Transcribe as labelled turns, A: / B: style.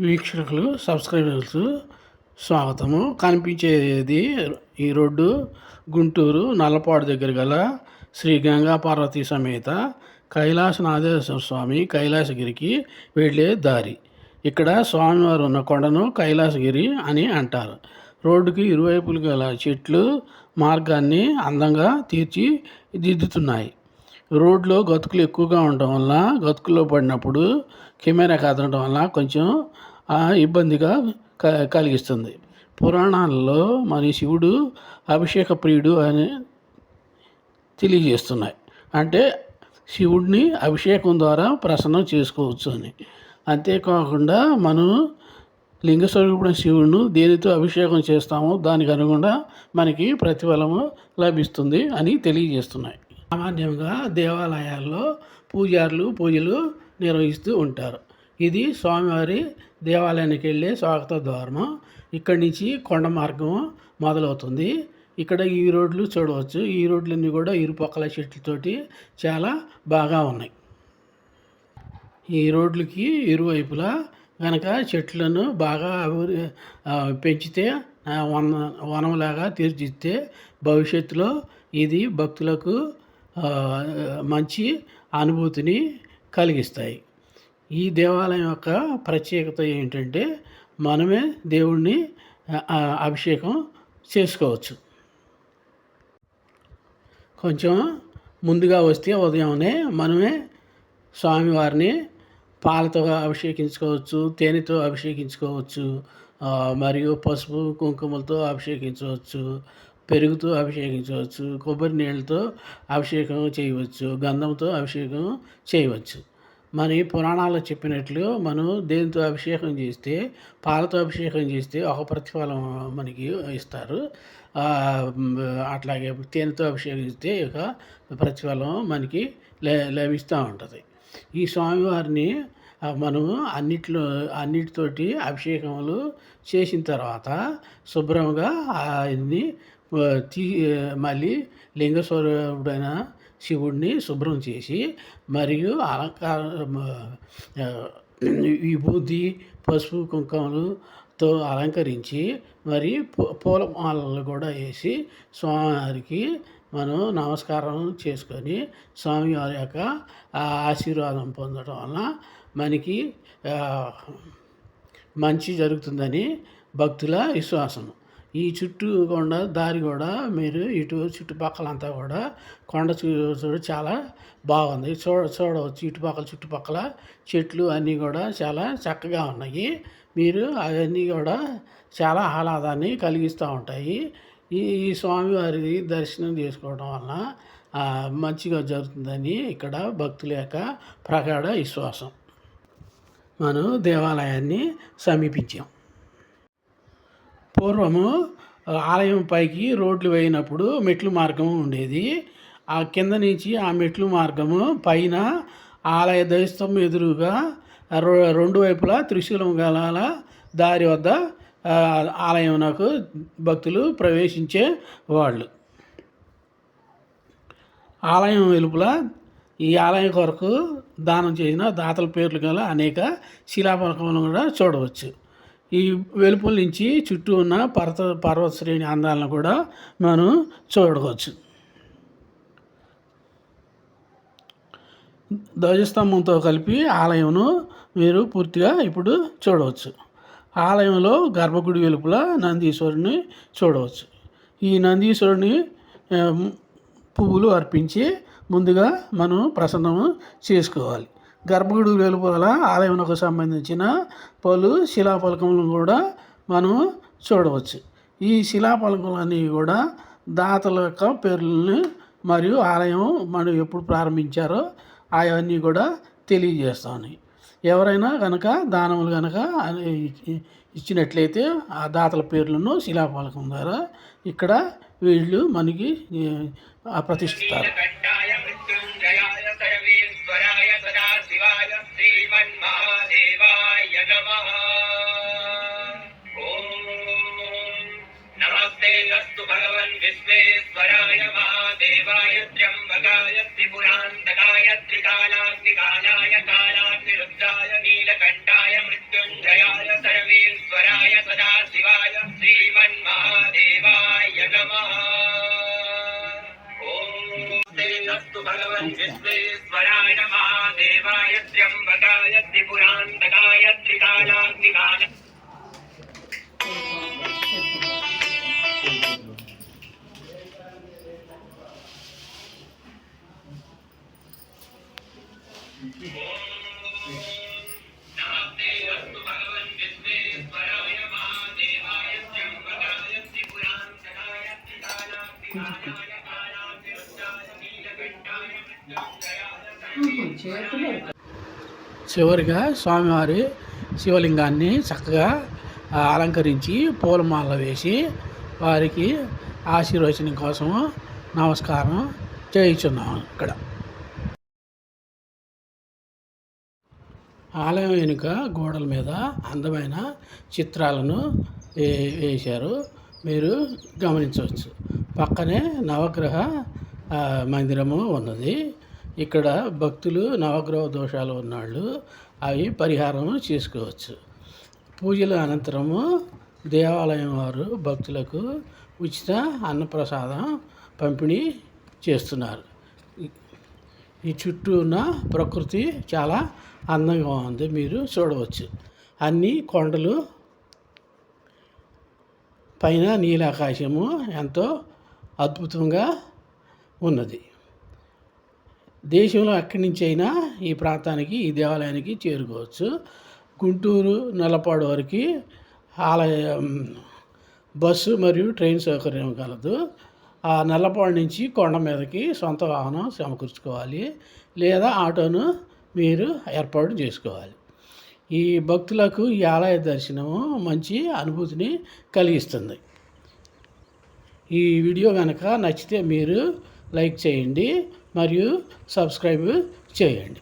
A: వీక్షకులు subscribers స్వాగతము. కనిపించేది ఈ road Guntur Nallapadu దగ్గర గల శ్రీ గంగా పార్వతీ సమేత కైలాసనాథేశ్వర స్వామి కైలాసగిరికి వెళ్ళే దారి. ఇక్కడ స్వామివారు ఉన్న కొండను కైలాసగిరి అని అంటారు. రోడ్డుకి ఇరువైపులు గల చెట్లు మార్గాన్ని అందంగా తీర్చిదిద్దుతున్నాయి. రోడ్లో గతుకులు ఎక్కువగా ఉండటం వల్ల గతుకుల్లో పడినప్పుడు కెమెరా కదలడం వల్ల కొంచెం ఇబ్బందిగా కలిగిస్తుంది. పురాణాలలో మరి శివుడు అభిషేక ప్రియుడు అని తెలియజేస్తున్నాయి. అంటే శివుడిని అభిషేకం ద్వారా ప్రసన్నం చేసుకోవచ్చు అని. అంతేకాకుండా మనం లింగ స్వరూపుడైన శివుడిని దేనితో అభిషేకం చేస్తామో దానికి అనుగుణంగా మనకి ప్రతిఫలము లభిస్తుంది అని తెలియజేస్తున్నాయి. సామాన్యంగా దేవాలయాల్లో పూజలు నిర్వహిస్తూ ఉంటారు. ఇది స్వామివారి దేవాలయానికి వెళ్ళే స్వాగత ద్వారము. ఇక్కడి నుంచి కొండ మార్గం మొదలవుతుంది. ఇక్కడ ఈ రోడ్లు చూడవచ్చు. ఈ రోడ్లన్నీ కూడా ఇరుపక్కల చెట్లతోటి చాలా బాగా ఉన్నాయి. ఈ రోడ్లకి ఇరువైపులా కనుక చెట్లను బాగా పెంచితే వనంలాగా తీర్చిదిద్దితే భవిష్యత్తులో ఇది భక్తులకు మంచి అనుభూతిని కలిగిస్తాయి. ఈ దేవాలయం యొక్క ప్రత్యేకత ఏంటంటే మనమే దేవుణ్ణి అభిషేకం చేసుకోవచ్చు. కొంచెం ముందుగా వస్తే ఉదయంనే మనమే స్వామివారిని పాలతో అభిషేకించుకోవచ్చు, తేనెతో అభిషేకించుకోవచ్చు, మరియు పసుపు కుంకుమలతో అభిషేకించవచ్చు, పెరుగుతో అభిషేకించవచ్చు, కొబ్బరి నీళ్ళతో అభిషేకం చేయవచ్చు, గంధంతో అభిషేకం చేయవచ్చు. మరి పురాణాల్లో చెప్పినట్లు మనం దేనితో అభిషేకం చేస్తే పాలతో అభిషేకం చేస్తే ఒక ప్రతిఫలం మనకి ఇస్తారు. అట్లాగే తేనెతో అభిషేకిస్తే ఒక ప్రతిఫలం మనకి లభిస్తూ ఉంటుంది. ఈ స్వామివారిని మనము అన్నిటితోటి అభిషేకములు చేసిన తర్వాత శుభ్రంగా ఆయన్ని మళ్ళీ లింగ స్వరూపుడైన శివుడిని శుభ్రం చేసి మరియు విభూతి పసుపు కుంకుమలతో అలంకరించి మరి పూలమాలలు కూడా వేసి స్వామివారికి మనం నమస్కారం చేసుకొని స్వామివారి యొక్క ఆశీర్వాదం పొందడం వలన మనకి మంచి జరుగుతుందని భక్తుల విశ్వాసం. ఈ చుట్టూ కొండ దారి కూడా మీరు చుట్టుపక్కలంతా కూడా కొండ చూడ చాలా బాగుంది. చూడవచ్చు. చుట్టుపక్కల చెట్లు అన్నీ కూడా చాలా చక్కగా ఉన్నాయి. మీరు అవన్నీ కూడా చాలా ఆహ్లాదాన్ని కలిగిస్తూ ఉంటాయి. ఈ స్వామివారి దర్శనం చేసుకోవడం వలన మంచిగా జరుగుతుందని ఇక్కడ భక్తుల యొక్క ప్రగాఢ విశ్వాసం. మనం దేవాలయాన్ని సమీపించాం. పూర్వము ఆలయం పైకి రోడ్లు వేయినప్పుడు మెట్లు మార్గం ఉండేది. ఆ కింద నుంచి ఆ మెట్లు మార్గము పైన ఆలయ దైస్తం ఎదురుగా రెండు వైపులా త్రిశూలం గల దారి వద్ద ఆలయంకు భక్తులు ప్రవేశించే వాళ్ళు. ఆలయం వెలుపల ఈ ఆలయం కొరకు దానం చేసిన దాతల పేర్లు గల అనేక శిలాఫలకములను కూడా చూడవచ్చు. ఈ వెలుపల నుంచి చుట్టూ ఉన్న పర్వత శ్రేణి అందాలను కూడా మనం చూడవచ్చు. ధ్వజస్తంభంతో కలిపి ఆలయంను మీరు పూర్తిగా ఇప్పుడు చూడవచ్చు. ఆలయంలో గర్భగుడి వెలుపల నందీశ్వరుని చూడవచ్చు. ఈ నందీశ్వరుని పువ్వులు అర్పించి ముందుగా మనం ప్రసన్నము చేసుకోవాలి. గర్భగుడి వెలుపల ఆలయంకు సంబంధించిన పలు శిలాఫలకములను కూడా మనం చూడవచ్చు. ఈ శిలాఫలకములన్నీ కూడా దాతల యొక్క పేర్లని మరియు ఆలయం మనం ఎప్పుడు ప్రారంభించారో అవన్నీ కూడా తెలియజేస్తాయి. ఎవరైనా కనుక దానములు కనుక ఇచ్చినట్లయితే ఆ దాతల పేర్లను శిలాఫలకం ద్వారా ఇక్కడ వీళ్ళు మనకి ప్రతిష్ఠిస్తారు.
B: भगवन् विश्वेश्वराय महादेवाय त्र्यम्बकाय त्रिपुरान्तकाय त्रिकालाग्निकालाय कालाग्निरुद्राय नीलकण्ठाय मृत्युञ्जयाय
A: చివరిగా స్వామివారి శివలింగాన్ని చక్కగా అలంకరించి పూలమాల వేసి వారికి ఆశీర్వచనం కోసం నమస్కారం చేయించున్నాం. ఇక్కడ ఆలయం వెనుక గోడల మీద అందమైన చిత్రాలను వేశారు, మీరు గమనించవచ్చు. పక్కనే నవగ్రహ మందిరము ఉన్నది. ఇక్కడ భక్తులు నవగ్రహ దోషాలు ఉన్నాళ్ళు అవి పరిహారం చేసుకోవచ్చు. పూజల అనంతరము దేవాలయం వారు భక్తులకు ఉచిత అన్నప్రసాదం పంపిణీ చేస్తున్నారు. ఈ చుట్టూ ఉన్న ప్రకృతి చాలా అందంగా ఉంది, మీరు చూడవచ్చు. అన్ని కొండలు, పైన నీలాకాశము ఎంతో అద్భుతంగా ఉన్నది. దేశంలో ఎక్కడి నుంచి అయినా ఈ ప్రాంతానికి, ఈ దేవాలయానికి చేరుకోవచ్చు. గుంటూరు, నల్లపాడు వరకు ఆలయం బస్సు మరియు ట్రైన్ సౌకర్యం కలదు. ఆ నల్లపాడు నుంచి కొండ మీదకి సొంత వాహనం సమకూర్చుకోవాలి, లేదా ఆటోను మీరు ఏర్పాటు చేసుకోవాలి. ఈ భక్తులకు ఈ ఆలయ దర్శనము మంచి అనుభూతిని కలిగిస్తుంది. ఈ వీడియో కనుక నచ్చితే మీరు లైక్ చేయండి మరియు సబ్స్క్రైబ్ చేయండి.